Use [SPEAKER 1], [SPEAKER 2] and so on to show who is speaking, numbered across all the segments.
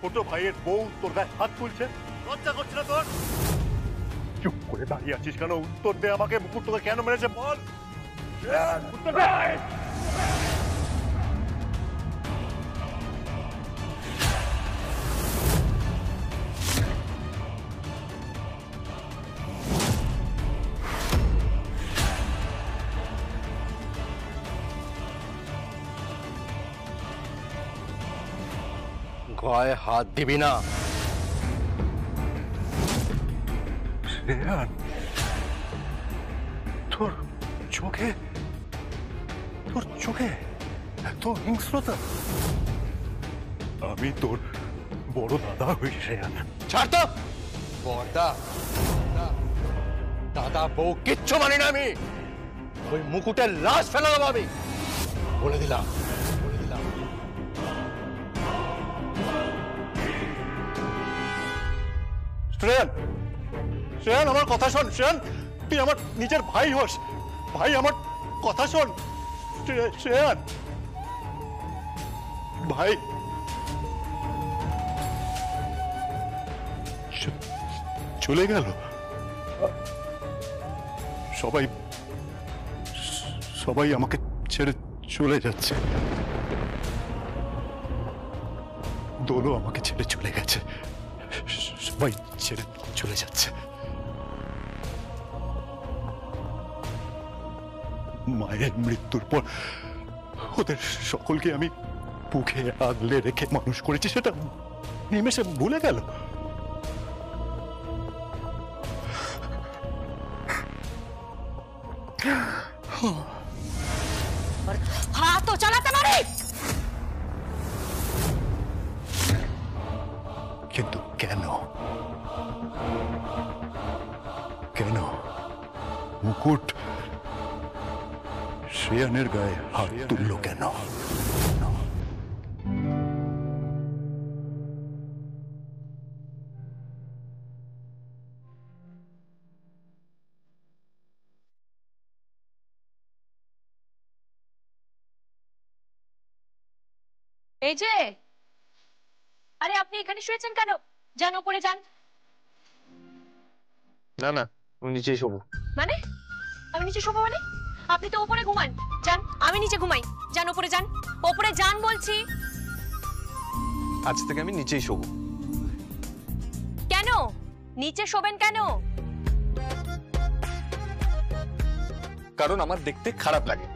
[SPEAKER 1] ছোট ভাইয়ের বউ তোর গায়ে হাত তুলছে, লজ্জা করছে না তোর? চুপ করে দাঁড়িয়ে আছিস কেন? উত্তর দে আমাকে, মুকুট তোকে কেন মেরেছে বল। উত্তর দে।
[SPEAKER 2] গায়ে হাত দিবি না।
[SPEAKER 1] শ্রেয়ান, তোর চোখে এত হিংস্রতা? আমি তোর বড় দাদা হই শ্রেয়ান।
[SPEAKER 2] ছাড় তো। বড়দা দাদা বউ কিচ্ছু মানি না আমি। ওই মুকুটের লাশ ফেলা দেবো আমি, বলে দিলাম।
[SPEAKER 1] শ্রেয়ান, আমার কথা শোন। শ্রেয়ান, তুই আমার নিজের ভাই হোস। ভাই, আমার কথা শোন। শ্রেয়ান ভাই, চলে গেল। সবাই আমাকে ছেড়ে চলে যাচ্ছে। দোলও আমাকে ছেড়ে চলে গেছে। সবাই ছেড়ে চলে যাচ্ছে। মায়ের মৃত্যুর পর ওদের সকলকে আমি বুকে আগলে রেখে মানুষ করেছি, সেটা নিমেষে ভুলে গেল।
[SPEAKER 3] হাতও চালাতে পারে,
[SPEAKER 1] কিন্তু কেন মুকুট শ্রেয়ানের গায়ে হাত তুলল কেন?
[SPEAKER 3] এই যে, আরে আপনি এখানে শুয়েছেন কেন? যান উপরে যান।
[SPEAKER 2] না না, আমি নিচেই শোবো।
[SPEAKER 3] মানে আমি নিচে শোবো মানে? আপনি তো উপরে ঘুমান। যান, আমি নিচে ঘুমাই। যান উপরে যান, উপরে যান বলছি।
[SPEAKER 2] আজ থেকে আমি নিচেই শোবো।
[SPEAKER 3] কেন নিচে শোবেন কেন?
[SPEAKER 2] কারণ আমার দেখতে খারাপ লাগে।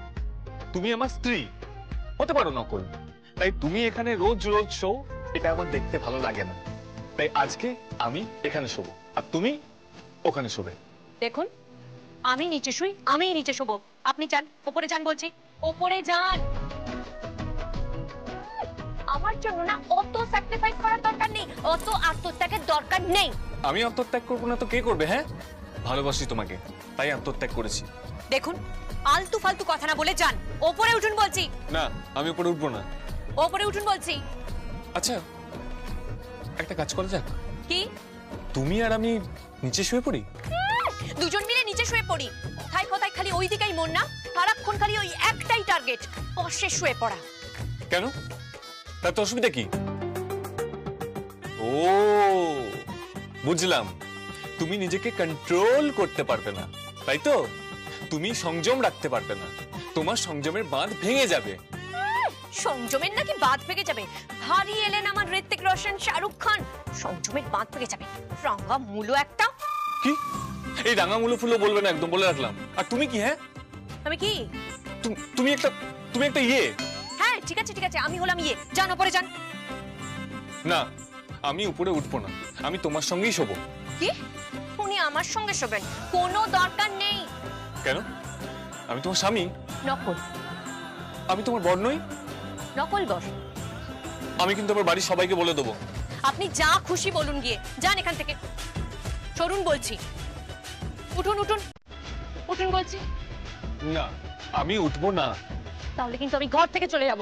[SPEAKER 2] তুমি আমার স্ত্রী, হতে পারো নকল, তাই তুমি এখানে রোজ রোজ শো, এটা আমার দেখতে ভালো লাগে না। তাই আজকে আমি এখানে শোবো আর তুমি ওখানে শোবে।
[SPEAKER 3] দেখুন, আমি নিচে শুই, আমি নিচে শোবো। আপনি যান উপরে যান বলছি, উপরে যান। আমার জন্য না অত স্যাক্রিফাইস করার দরকার নেই, অত আত্মত্যাগের দরকার নেই।
[SPEAKER 2] আমি আত্মত্যাগ করবো না তো কে করবে? হ্যাঁ, ভালোবাসি তোমাকে তাই আত্মত্যাগ করেছি।
[SPEAKER 3] দেখুন, আলতু ফালতু কথা না বলে যান, ওপরে উঠুন বলছি।
[SPEAKER 2] না, আমি উপরে উঠবো না।
[SPEAKER 3] ওপরে উঠুন বলছি।
[SPEAKER 2] আচ্ছা, একটা কাজ করা যাক।
[SPEAKER 3] কি?
[SPEAKER 2] তুমি আর আমি নিচে শুয়ে পড়ি।
[SPEAKER 3] দুজন মিলে নিচে শুয়ে পড়ি। কথায় কথায় খালি ওই দিকেই মন না, সারাক্ষণ খালি ওই একটাই টার্গেট, পাশে শুয়ে পড়া।
[SPEAKER 2] কেন? তার তো অসুবিধা কি? ও বুঝলাম, তুমি নিজেকে কন্ট্রোল করতে পারবে না, তাই তো? তুমি সংযম রাখতে পারবে না, তোমার সংযমের বাঁধ ভেঙে যাবে।
[SPEAKER 3] সংযমের নাকি বাঁধ ভেঙে যাবে? ভারী এলেন আমার ঋত্বিক রোশন, শাহরুখ খান। সংযমের বাঁধ ভেঙে যাবে? রাঙ্গা মূলো একটা।
[SPEAKER 2] কি? এই রাঙামুলো ফুলো বলবে না, একদম বলে রাখলাম। আর তুমি কি? হ্যাঁ,
[SPEAKER 3] আমি কি?
[SPEAKER 2] তুমি একটা ইয়ে।
[SPEAKER 3] হ্যাঁ ঠিক আছে ঠিক আছে, আমি হলাম ইয়ে। যান উপরে যান।
[SPEAKER 2] না, আমি উপরে উঠবো না, আমি তোমার সঙ্গেই শোবো।
[SPEAKER 3] কি? উনি আমার সঙ্গে শোবেন? কোনো দরকার নেই।
[SPEAKER 2] কেন? আমি তোমার স্বামী।
[SPEAKER 3] নকল।
[SPEAKER 2] আমি তোমার বর নই।
[SPEAKER 3] নকল বর।
[SPEAKER 2] আমি কিন্তু আমার বাড়ির সবাইকে বলে দেবো।
[SPEAKER 3] আপনি যা খুশি বলুন গিয়ে, যান এখান থেকে। সরুন বলছি। উঠুন উঠুন উঠুন বলছি।
[SPEAKER 2] না, আমি উঠবো না।
[SPEAKER 3] তাহলে কিন্তু আমি ঘর থেকে চলে যাব।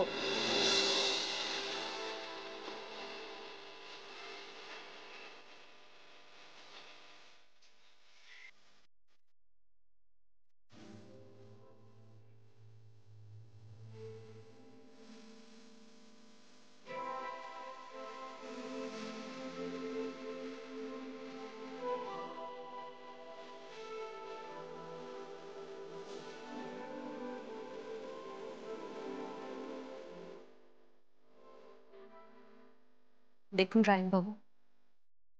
[SPEAKER 3] দেখুন রায়নবাবু,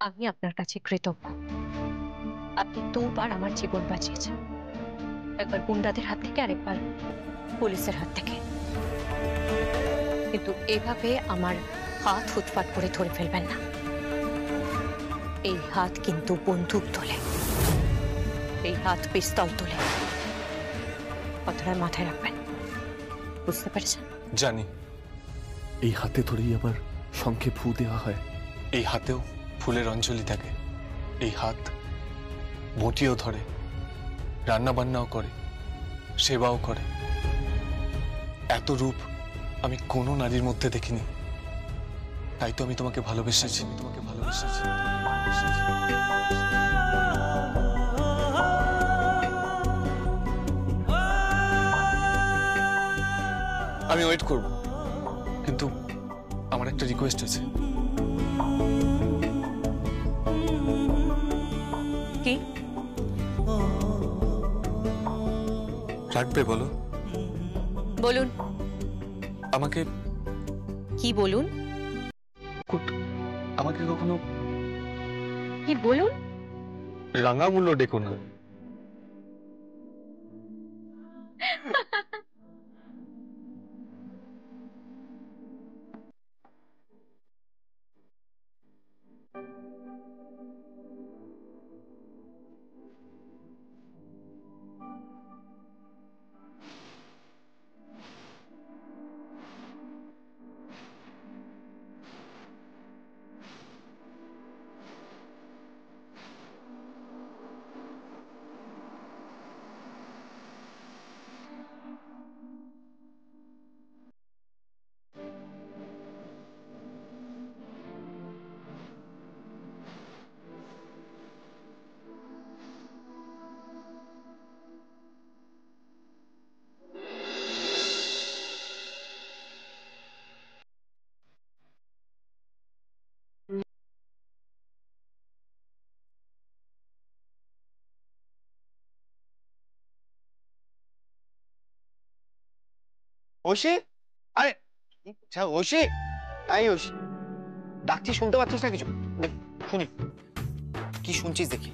[SPEAKER 3] আমি আপনার কাছে কৃতজ্ঞ। আপনি দুবার আমার জীবন বাঁচিয়েছেন, একবার গুন্ডাদের হাত থেকে, আরেকবার পুলিশের হাত থেকে। কিন্তু এভাবে আমার হাত হুটফাট করে ধরে ফেলবেন না। এই হাত কিন্তু বন্দুক তোলে, এই হাত পিস্তল তোলে। কথাটা মাথায় রাখবেন, বুঝতে পেরেছেন?
[SPEAKER 2] জানি। এই হাতে ধরেই আবার শঙ্খে ফু দেওয়া হয়, এই হাতেও ফুলের অঞ্জলি থাকে, এই হাত বটিও ধরে, রান্না বান্নাও করে, সেবাও করে। এত রূপ আমি কোনো নারীর মধ্যে দেখিনি। তাই তো আমি তোমাকে ভালোবেসেছি, আমি ওয়েট করব, কিন্তু আমার একটা রিকোয়েস্ট আছে।
[SPEAKER 3] কি?
[SPEAKER 2] রাখবে বলো?
[SPEAKER 3] বলুন।
[SPEAKER 2] আমাকে
[SPEAKER 3] কি বলুন?
[SPEAKER 2] আমাকে কখনো
[SPEAKER 3] কি বলুন?
[SPEAKER 2] রাঙামূল্য ডেকো না।
[SPEAKER 4] ঐশী, আরে ঐশী, আই ঐশী, ডাকছি শুনতে পাচ্ছিস না কিছু? শুনি, কি শুনছিস দেখি।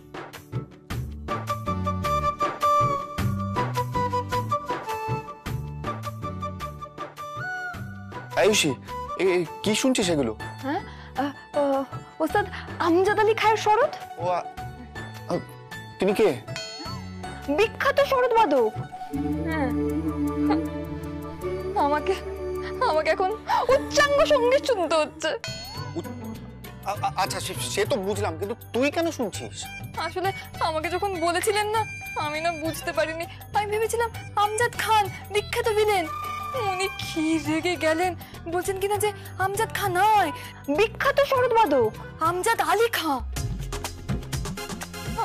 [SPEAKER 4] আয়ুষী, কি শুনছিস এগুলো?
[SPEAKER 5] হ্যাঁ, ওস্তাদ আমজাদ আলী খায়ের শরৎ।
[SPEAKER 4] ও তিনি কে?
[SPEAKER 5] বিখ্যাত শরৎ বাদক। হ্যাঁ, আমাকে আমাকে এখন উচ্চাঙ্গ সঙ্গীত শুনতে হচ্ছে।
[SPEAKER 4] আচ্ছা, সে তো বুঝলাম, কিন্তু তুই কেন শুনছিস?
[SPEAKER 5] আসলে আমাকে যখন বলেছিলেন না, আমি না বুঝতে পারিনি। আমি ভেবেছিলাম আমজাদ খান বিখ্যাত ভিলেন। উনি কি রেগে গেলেন, বলছেন কিনা যে আমজাদ খান নয়, বিখ্যাত শরৎ বাদক আমজাদ আলী খান।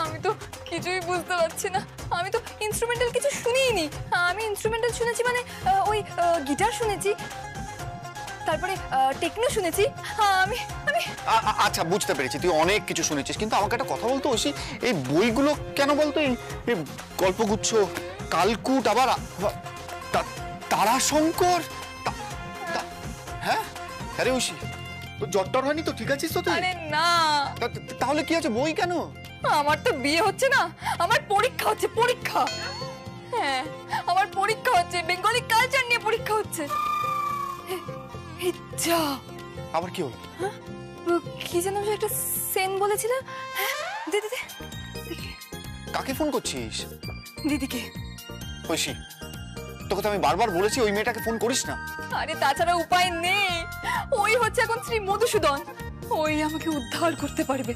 [SPEAKER 5] আমি তো কিছুই বুঝতে পারছি না। আমি তো ইনস্ট্রুমেন্টাল কিছু শুনিনি। আমি ইনস্ট্রুমেন্টাল শুনেছি, মানে ওই গিটার শুনেছি, তারপরে টেকনো শুনেছি। আমি আমি
[SPEAKER 4] আচ্ছা, বুঝতে পেরেছি, তুই অনেক কিছু শুনেছিস, কিন্তু আমাকে একটা কথা বলতো ঐশী, এই বইগুলো কেন বলতো? এই গল্পগুচ্ছ, কালকুট, আবার তারাশঙ্কর। হ্যাঁ, আরে ঐশী, তোর জ্বর হয়নি তো? ঠিক আছিস তো তুই?
[SPEAKER 5] আরে না।
[SPEAKER 4] তাহলে কি আছে, বই কেন?
[SPEAKER 5] আমার তো বিয়ে হচ্ছে না, আমার পরীক্ষা হচ্ছে, পরীক্ষা। হ্যাঁ, আমার পরীক্ষা হচ্ছে, বেঙ্গলি কালচার নিয়ে পরীক্ষা হচ্ছে। যা,
[SPEAKER 4] আবার কি হলো?
[SPEAKER 5] কি যেন একটা সেন বলেছিল। দিদি,
[SPEAKER 4] কাকে ফোন করছিস?
[SPEAKER 5] দিদিকে।
[SPEAKER 4] ঐশী, তোকে তো আমি বারবার বলেছি ওই মেয়েটাকে ফোন করিস না।
[SPEAKER 5] আরে তাছাড়া উপায় নেই, ওই হচ্ছে এখন শ্রী মধুসূদন, ওই আমাকে উদ্ধার করতে পারবে।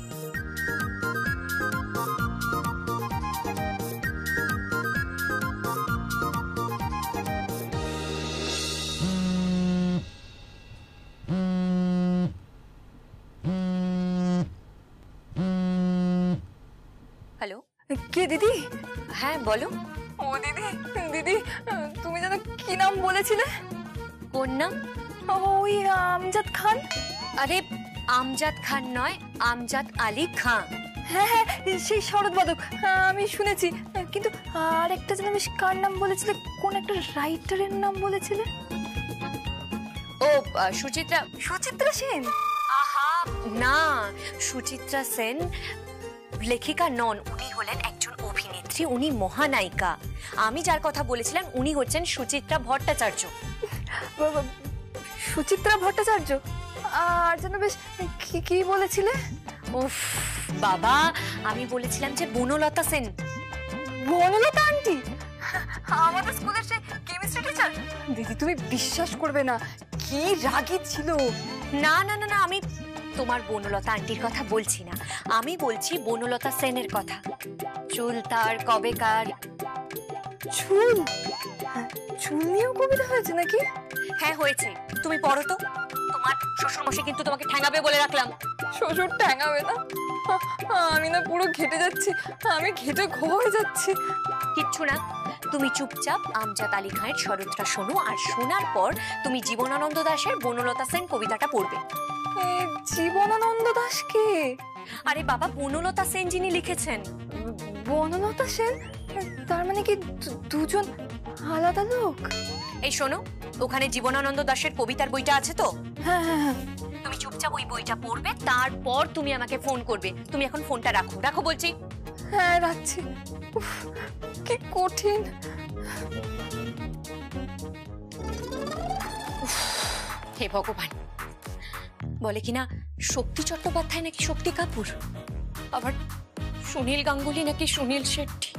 [SPEAKER 3] হ্যালো,
[SPEAKER 5] কে দিদি?
[SPEAKER 3] হ্যাঁ বলো।
[SPEAKER 5] ও দিদি, দিদি তুমি যেন কি নাম বলেছিলে?
[SPEAKER 3] কোন নাম?
[SPEAKER 5] ওই আমজাদ খান।
[SPEAKER 3] আরে আমজাদ খান নয়, আমজাদ আলী খান।
[SPEAKER 5] হ্যাঁ হ্যাঁ, সেই শরৎ বাদক, আমি শুনেছি। কিন্তু আর একটা যেন বেশ কার নাম বলেছিলে, কোন একটা রাইটারের নাম বলেছিলে?
[SPEAKER 3] ও সুচিত্রা।
[SPEAKER 5] সুচিত্রা সেন।
[SPEAKER 3] আহা, না, সুচিত্রা সেন লেখিকা নন, উনি হলেন একজন অভিনেত্রী, উনি মহানায়িকা। আমি যার কথা বলেছিলাম উনি হচ্ছেন সুচিত্রা ভট্টাচার্য।
[SPEAKER 5] সুচিত্রা ভট্টাচার্য? আর যেন বেশ কি কি বলেছিলে?
[SPEAKER 3] উফ বাবা, আমি বলেছিলাম যে বনলতা সেন।
[SPEAKER 5] বনলতা আন্টি আমাদের স্কুলের সেই কেমিস্ট্রি টিচার? দিদি তুমি বিশ্বাস করবে না, কি রাগী ছিল।
[SPEAKER 3] না না না না, আমি তোমার বনলতা আন্টির কথা বলছি না, আমি বলছি বনলতা সেনের কথা। চুল তার কবেকার।
[SPEAKER 5] চুল? চুল নিয়েও কবিতা হয়েছে নাকি?
[SPEAKER 3] হ্যাঁ হয়েছে, তুমি পড়ো তো। তোমার শ্বশুরমশাই কিন্তু তোমাকে ঠ্যাঙাবে বলে রাখলাম।
[SPEAKER 5] শ্বশুর ঠ্যাঙাবে না? আমি না পুরো ঘেটে যাচ্ছি, আমি ঘেটে ঘ হয়ে যাচ্ছি।
[SPEAKER 3] কিচ্ছু না, তুমি চুপচাপ আমজাদ আলী খানের শরৎটা শোনো, আর শোনার পর তুমি জীবনানন্দ দাশের বনলতা সেন কবিতাটা পড়বে।
[SPEAKER 5] জীবনানন্দ দাস কে?
[SPEAKER 3] আরে বাবা, বনলতা সেন যিনি লিখেছেন।
[SPEAKER 5] বনলতা সেন? তার মানে কি দুজন আলাদা লোক?
[SPEAKER 3] এই শোনো, ওখানে জীবনানন্দ দাশের কবিতার বইটা আছে তো?
[SPEAKER 5] হ্যাঁ হ্যাঁ হ্যাঁ।
[SPEAKER 3] তুমি চুপচাপ ওই বইটা পড়বে, তারপর তুমি আমাকে ফোন করবে। তুমি এখন ফোনটা রাখো, রাখো বলছি।
[SPEAKER 5] হ্যাঁ রাখছি। উফ, কি কঠিন।
[SPEAKER 3] হে ভগবান, বলে কিনা শক্তি চট্টোপাধ্যায় নাকি শক্তি কাপুর, আবার সুনীল গাঙ্গুলি নাকি সুনীল শেট্টি,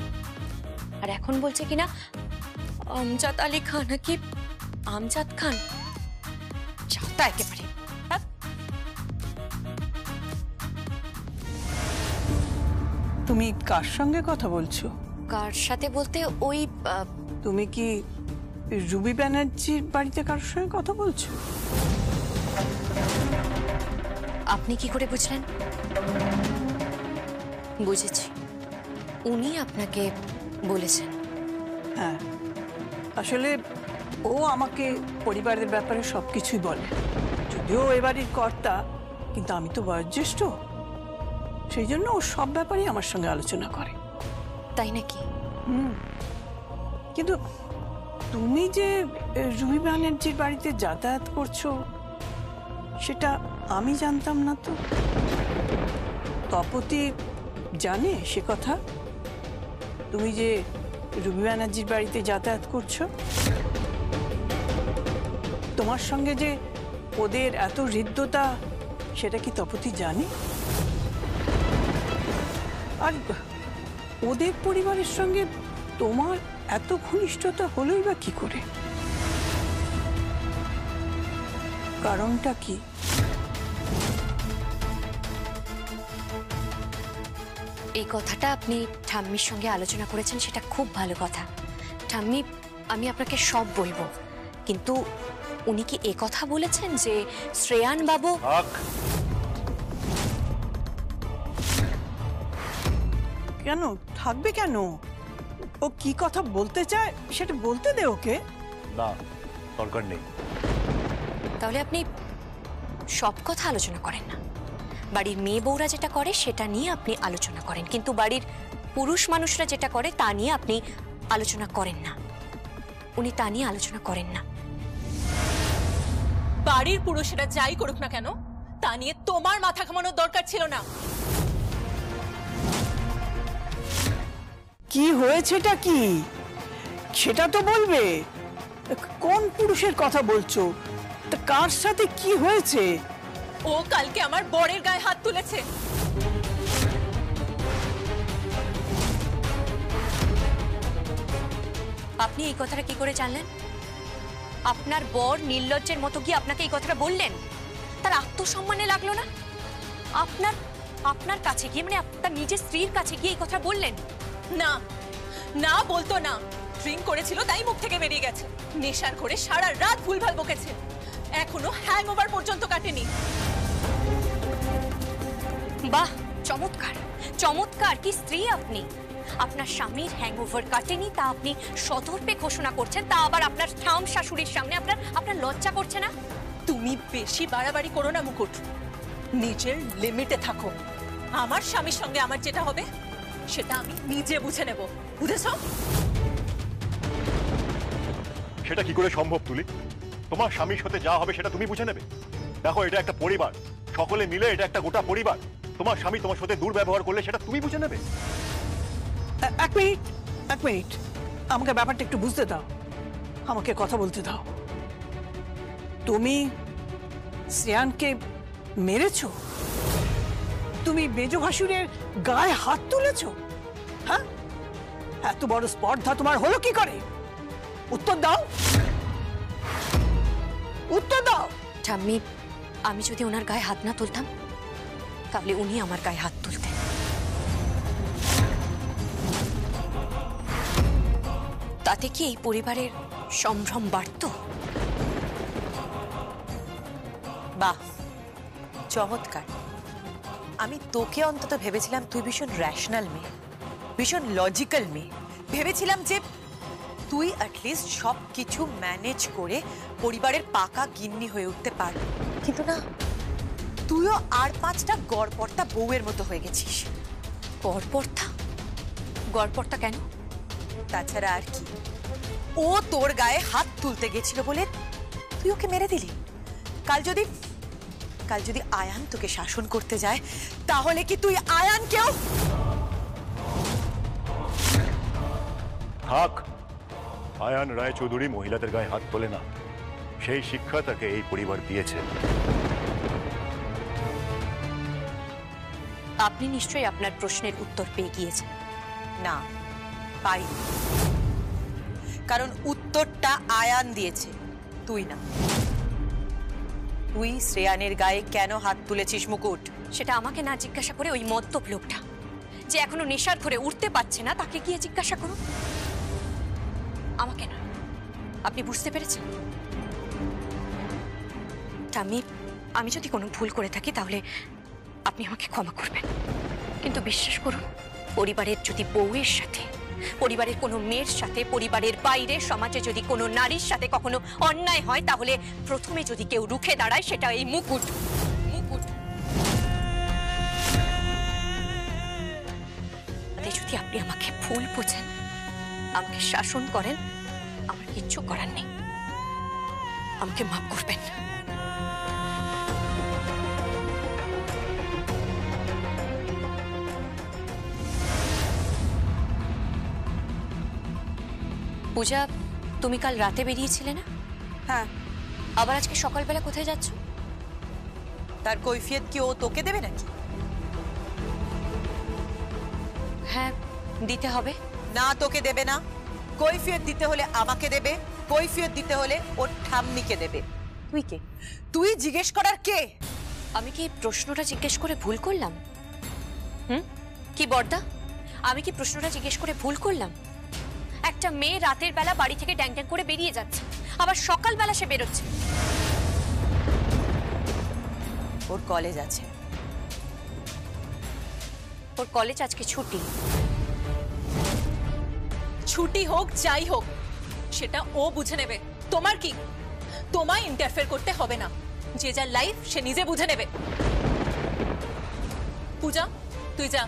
[SPEAKER 3] আর এখন বলছে কিনা আমজাদ আলী খান নাকি আমজাদ খান। যাতা একেবারে।
[SPEAKER 6] তুমি কার সঙ্গে কথা বলছো?
[SPEAKER 3] কার সাথে বলতে ওই
[SPEAKER 6] তুমি কি রুবি ব্যানার্জির বাড়িতে কারোর সঙ্গে কথা বলছো?
[SPEAKER 3] আপনি কি করে বুঝলেন? বুঝেছি, উনি আপনাকে বলেছেন।
[SPEAKER 6] হ্যাঁ, আসলে ও আমাকে পরিবারের ব্যাপারে সবকিছুই বলে। যদিও এ বাড়ির কর্তা, কিন্তু আমি তো বয়োজ্যেষ্ঠ, সেই জন্য ও সব ব্যাপারেই আমার সঙ্গে আলোচনা করে।
[SPEAKER 3] তাই নাকি?
[SPEAKER 6] কিন্তু তুমি যে রুবি ব্যানার্জির বাড়িতে যাতায়াত করছো সেটা আমি জানতাম না তো। তপতি জানে সে কথা? তুমি যে রুবি ব্যানার্জির বাড়িতে যাতায়াত করছো, তোমার সঙ্গে যে ওদের এত হৃদ্যতা, সেটা কি তপতি জানে? আর ওদের পরিবারের সঙ্গে তোমার এত ঘনিষ্ঠতা হলোই বা কি করে? কারণটা কি?
[SPEAKER 3] এই কথাটা আপনি ঠাম্মির সঙ্গে আলোচনা করেছেন, সেটা খুব ভালো কথা। ঠাম্মি, আমি আপনাকে সব বলবো, কিন্তু উনি কি এ কথা বলেছেন যে শ্রেয়ান বাবু?
[SPEAKER 6] কেন থাকবে? কেন? ও কি কথা বলতে চায় সেটা বলতে দে ওকে।
[SPEAKER 1] না, দরকার নেই।
[SPEAKER 3] তাহলে আপনি সব কথা আলোচনা করেন না। বাড়ির মেয়ে বউরা যেটা করে সেটা নিয়ে আপনি আলোচনা করেন, কিন্তু বাড়ির পুরুষ মানুষরা যেটা করে তা নিয়ে আপনি আলোচনা করেন না। উনি তা নিয়ে আলোচনা করেন না।
[SPEAKER 7] বাড়ির পুরুষেরা যাই করুক না কেন, তা নিয়ে তোমার মাথা ঘামানোর দরকার ছিল না।
[SPEAKER 6] কি হয়েছেটা কি সেটা তো বলবে। কোন পুরুষের কথা বলছো? তা কার সাথে কি হয়েছে?
[SPEAKER 7] ও কালকে আমার বরের গায়ে হাত তুলেছে।
[SPEAKER 3] আপনি এই কথাটা কি করে জানলেন? আপনার বর নির্লজ্জের মতো গিয়ে আপনাকে এই কথাটা বললেন? তার আত্মসম্মানে লাগলো না? আপনার কাছে গিয়ে, মানে আপনার নিজের স্ত্রীর কাছে গিয়ে এই কথা বললেন?
[SPEAKER 7] না না বলতো না, ড্রিঙ্ক করেছিল তাই মুখ থেকে বেরিয়ে গেছে। নেশার ঘরে সারা রাত ভুলভাল বকেছে, এখনো হ্যাংওভার পর্যন্ত কাটেনি।
[SPEAKER 3] বাহ, চমৎকার চমৎকার, কি স্ত্রী আপনি! আপনার স্বামীর হ্যাংওভার কাটেনি তা আপনি সদর্পে ঘোষণা করছেন, তা আবার আপনার ঠাম শাশুড়ির সামনে। আপনার লজ্জা করছে না?
[SPEAKER 7] তুমি বেশি বাড়াবাড়ি করো না মুকুট, নিজের লিমিটে থাকো। আমার স্বামীর সঙ্গে আমার যেটা হবে সেটা আমি নিজে বুঝে নেব, বুঝেছো?
[SPEAKER 1] সেটা কি করে সম্ভব তুলি? তোমার স্বামীর সাথে যা হবে সেটা তুমি বুঝে নেবে? দেখো, এটা একটা পরিবার, সকলে মিলে এটা একটা গোটা পরিবার। তোমার স্বামী তোমার সাথে দুর্ব্যবহার করলে সেটা তুমি বুঝে নেবে।
[SPEAKER 6] এক মিনিট আমাকে ব্যাপারটা একটু বুঝতে দাও, আমাকে কথা বলতে দাও। তুমি শ্রেয়ানকে মেরেছো? তুমি মেজ ভাসুরের গায়ে হাত তুলেছো? হ্যাঁ, এত বড় স্পর্ধা তোমার হলো কি করে? উত্তর দাও, উত্তর দাও।
[SPEAKER 3] ঠাম্মি, আমি যদি ওনার গায়ে হাত না তুলতাম তাহলে উনি আমার গায়ে হাত তুলতেন। তাতে কি এই পরিবারের সম্ভ্রম বাড়ত?
[SPEAKER 7] বাহ, চমৎকার। আমি তোকে অন্তত ভেবেছিলাম তুই ভীষণ র্যাশনাল মেয়ে, ভীষণ লজিক্যাল মেয়ে। ভেবেছিলাম যে তুই অ্যাটলিস্ট সব কিছু ম্যানেজ করে পরিবারের পাকা গিন্নি হয়ে উঠতে পারবি, কিন্তু না, তুইও আর 5টা গড়পড়তা বউয়ের মতো হয়ে গেছিস।
[SPEAKER 3] গড়পড়তা? গড়পড়তা কেন?
[SPEAKER 7] তাছাড়া আর কি, ও তোর গায়ে হাত তুলতে গেছিল বলে তুই ওকে মেরে দিলি। কাল যদি আয়ান তোকে শাসন করতে যায় তাহলে কি তুই আয়ানকেও?
[SPEAKER 1] থাক, আয়ান রায়চৌধুরী মহিলাদের গায়ে হাত তোলে না, সেই শিক্ষা তাকে এই পরিবার দিয়েছে।
[SPEAKER 3] আপনি নিশ্চয়ই আপনার প্রশ্নের উত্তর পেয়ে গিয়েছেন।
[SPEAKER 7] না, পাইনি, কারণ উত্তরটা আয়ান দিয়েছে, তুই না। তুই শ্রেয়ানের গায়ে কেন হাত তুলেছিস মুকুট?
[SPEAKER 3] সেটা আমাকে না জিজ্ঞাসা করে ওই মদ্যপ লোকটা যে এখনো নেশার ঘরে উঠতে পারছে না তাকে গিয়ে জিজ্ঞাসা করুন, আমাকে না। আপনি বুঝতে পেরেছেন? আমি যদি কোনো ভুল করে থাকি তাহলে আপনি আমাকে ক্ষমা করবেন, কিন্তু বিশ্বাস করুন, পরিবারের যদি বউয়ের সাথে, পরিবারের কোনো মেয়ের সাথে, পরিবারের বাইরে সমাজে যদি কোনো নারীর সাথে কখনো অন্যায় হয় তাহলে প্রথমে যদি কেউ রুখে দাঁড়ায় সেটা এই মুকুট। যদি আপনি আমাকে ভুল বোঝেন, আমাকে শাসন করেন, আমার কিচ্ছু করার নেই, আমাকে মাফ করবেন। পূজা, তুমি কাল রাতে বেরিয়েছিলে না?
[SPEAKER 7] হ্যাঁ।
[SPEAKER 3] আবার আজকে সকালবেলা কোথায় যাচ্ছ?
[SPEAKER 7] তার কৈফিয়ত কি ও তোকে দেবে নাকি?
[SPEAKER 3] হ্যাঁ, দিতে হবে।
[SPEAKER 7] না, তোকে দেবে না। কৈফিয়ত দিতে হলে আমাকে দেবে, কৈফিয়ত দিতে হলে ওর ঠাম্মিকে দেবে। তুই কে? তুই জিজ্ঞেস করার কে?
[SPEAKER 3] আমি কি প্রশ্নটা জিজ্ঞেস করে ভুল করলাম? কি বর্দা, আমি কি প্রশ্নটা জিজ্ঞেস করে ভুল করলাম? একটা মেয়ে রাতের বেলা বাড়ি থেকে ড্যাং ড্যাং করে বেরিয়ে যাচ্ছে, আবার সকালবেলা সে বেরোচ্ছে।
[SPEAKER 7] ওর কলেজ আছে।
[SPEAKER 3] ওর কলেজ আজকে ছুটি।
[SPEAKER 7] ছুটি হোক যাই হোক সেটা ও বুঝে নেবে। তোমার কি? তোমায় ইন্টারফেয়ার করতে হবে না। যে যার লাইফ সে নিজে বুঝে নেবে। পূজা, তুই যা,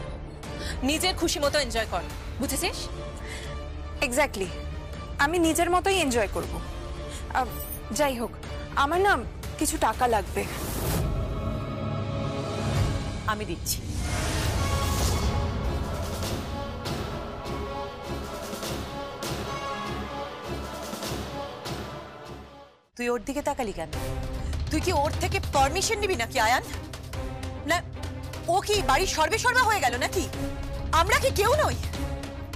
[SPEAKER 7] নিজের খুশি মতো এনজয় কর, বুঝেছিস?
[SPEAKER 5] এক্স্যাক্টলি, আমি নিজের মতোই এনজয় করব। যাই হোক, আমার না কিছু টাকা লাগবে।
[SPEAKER 7] আমি দিচ্ছি। তুই ওর দিকে তাকালি কেন? তুই কি ওর থেকে পারমিশন নিবি নাকি আয়ান? না, ও কি বাড়ির সর্বে হয়ে গেল নাকি? আমরা কি কেউ নই?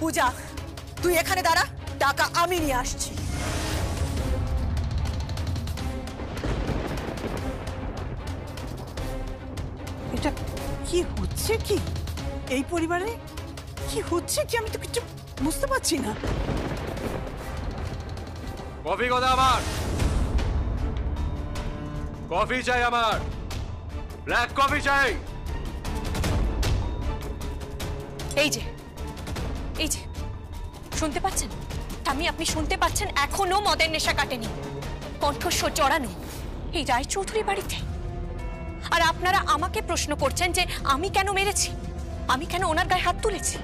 [SPEAKER 7] পূজা, তুই এখানে দাঁড়া, টাকা আমি নিয়ে আসছি।
[SPEAKER 6] এটা কি হচ্ছে? কি এই পরিবারে কি হচ্ছে কি? আমি তো কিছু বুঝতে পারছি না।
[SPEAKER 2] কফি কথা আমার, কফি চাই আমার, ব্ল্যাক কফি চাই।
[SPEAKER 3] এই যে শুনতে পাচ্ছেন? আপনি শুনতে পাচ্ছেন? এখনো মদের নেশা কাটেনি, কণ্ঠস্বর জড়ানো এই রায়চৌধুরী বাড়িতে। আর আপনারা আমাকে প্রশ্ন করছেন যে আমি কেন মেরেছি, আমি কেন ওনার গায়ে হাত তুলেছি।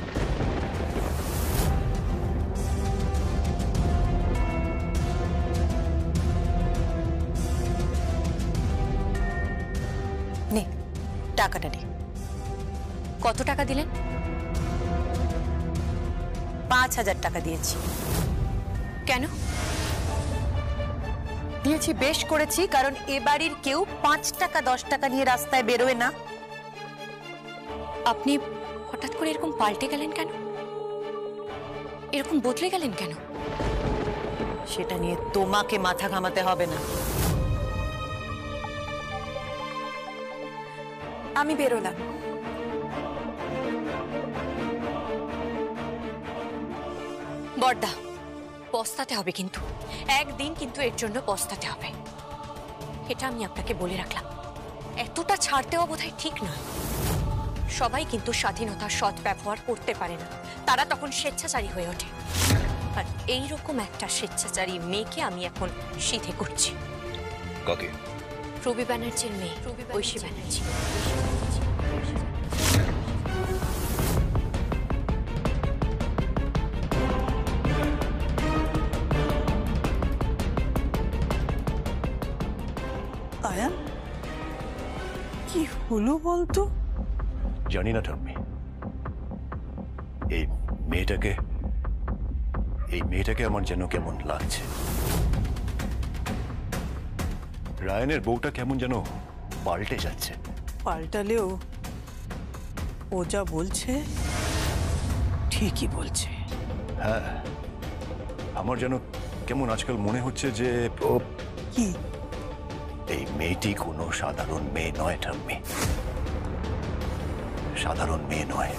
[SPEAKER 7] নে টাকাটা নে।
[SPEAKER 3] কত টাকা দিলেন?
[SPEAKER 7] 5,000 টাকা দিয়েছি।
[SPEAKER 3] কেন?
[SPEAKER 7] দিয়েছি বেশ করেছি, কারণ এ বাড়ির কেউ 5 টাকা 10 টাকা নিয়ে রাস্তায় বেরোয় না।
[SPEAKER 3] আপনি হঠাৎ করে এরকম পাল্টে গেলেন কেন? এরকম বদলে গেলেন কেন?
[SPEAKER 7] সেটা নিয়ে তোমাকে মাথা ঘামাতে হবে না।
[SPEAKER 5] আমি বেরোলাম।
[SPEAKER 3] বড়দা, পস্তাতে হবে কিন্তু, একদিন কিন্তু এর জন্য পস্তাতে হবে। এটা আমি আপনাকে বলে রাখলাম। এতটা ছাড় দেওয়া বোধহয় ঠিক নয়। সবাই কিন্তু স্বাধীনতার সৎ ব্যবহার করতে পারে না, তারা তখন স্বেচ্ছাচারী হয়ে ওঠে। আর এইরকম একটা স্বেচ্ছাচারী মেয়েকে আমি এখন সিধে করছি।
[SPEAKER 1] কাকে?
[SPEAKER 3] রবি ব্যানার্জির মেয়ে, ঐশী ব্যানার্জি।
[SPEAKER 6] আয়ান, কি হলো বলতো?
[SPEAKER 1] জানি না ঠাম্মি, এই মেয়েটাকে আমার যেন কেমন লাগছে। রায়ানের বউটা কেমন যেন পাল্টে যাচ্ছে।
[SPEAKER 6] পাল্টালেও ও যা বলছে ঠিকই বলছে।
[SPEAKER 1] হ্যাঁ, আমার যেন কেমন আজকাল মনে হচ্ছে যে
[SPEAKER 6] কি?
[SPEAKER 1] এই মেয়েটি কোনো সাধারণ মেয়ে নয় ঠাম্মি, সাধারণ মেয়ে নয়।